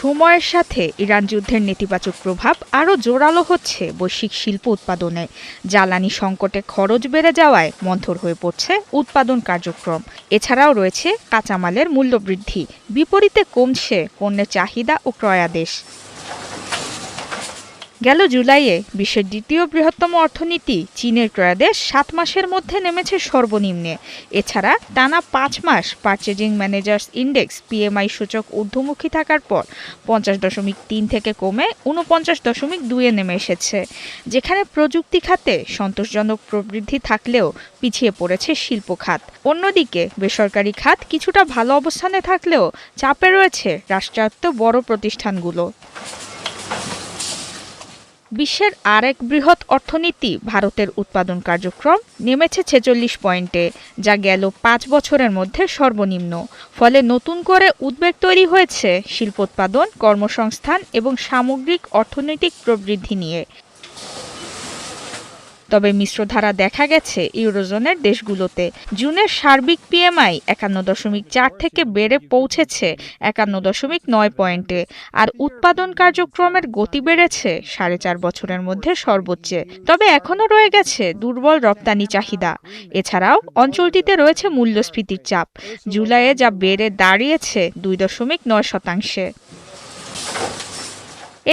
সময়ের সাথে ইরান যুদ্ধের নেতিবাচক প্রভাব আরও জোরালো হচ্ছে বৈশ্বিক শিল্প উৎপাদনে। জ্বালানি সংকটে খরচ বেড়ে যাওয়ায় মন্থর হয়ে পড়ছে উৎপাদন কার্যক্রম। এছাড়াও রয়েছে কাঁচামালের মূল্যবৃদ্ধি, বিপরীতে কমছে পণ্যের চাহিদা ও ক্রয়াদেশ। গেল জুলাইয়ে বিশ্বের দ্বিতীয় বৃহত্তম অর্থনীতি চীনের ক্রয়াদেশ 7 মাসের মধ্যে নেমেছে সর্বনিম্নে। এছাড়া টানা 5 মাস পারচেজিং ম্যানেজার্স ইন্ডেক্স পিএমআই সূচক ঊর্ধ্বমুখী থাকার পর 50.3 থেকে কমে 49.2-এ নেমে এসেছে। যেখানে প্রযুক্তি খাতে সন্তোষজনক প্রবৃদ্ধি থাকলেও পিছিয়ে পড়েছে শিল্প খাত। অন্যদিকে বেসরকারি খাত কিছুটা ভালো অবস্থানে থাকলেও চাপে রয়েছে রাষ্ট্রায়ত্ত বড় প্রতিষ্ঠানগুলো। বিশ্বের আরেক বৃহৎ অর্থনীতি ভারতের উৎপাদন কার্যক্রম নেমেছে 46 পয়েন্টে, যা গেল 5 বছরের মধ্যে সর্বনিম্ন। ফলে নতুন করে উদ্বেগ তৈরি হয়েছে শিল্পোৎপাদন, কর্মসংস্থান এবং সামগ্রিক অর্থনৈতিক প্রবৃদ্ধি নিয়ে। তবে মিশ্র ধারা দেখা গেছে ইউরোজোনের দেশগুলোতে। জুনের সার্বিক পিএমআই 51.4 থেকে বেড়ে পৌঁছেছে 51.9 পয়েন্টে, আর উৎপাদন কার্যক্রমের গতি বেড়েছে 4.5 বছরের মধ্যে সর্বোচ্চে। তবে এখনও রয়ে গেছে দুর্বল রপ্তানি চাহিদা। এছাড়াও অঞ্চলটিতে রয়েছে মূল্যস্ফীতির চাপ, জুলাইয়ে যা বেড়ে দাঁড়িয়েছে 2.9%।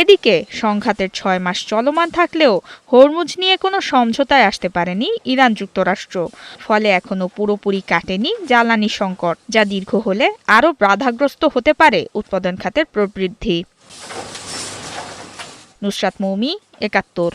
এদিকে সংঘাতের 6 মাস চলমান থাকলেও হরমুজ নিয়ে কোনো সমঝোতায় আসতে পারেনি ইরান যুক্তরাষ্ট্র। ফলে এখনও পুরোপুরি কাটেনি জ্বালানি সংকট, যা দীর্ঘ হলে আরও বাধাগ্রস্ত হতে পারে উৎপাদন খাতের প্রবৃদ্ধি। নুসরাত মৌমি, ৭১।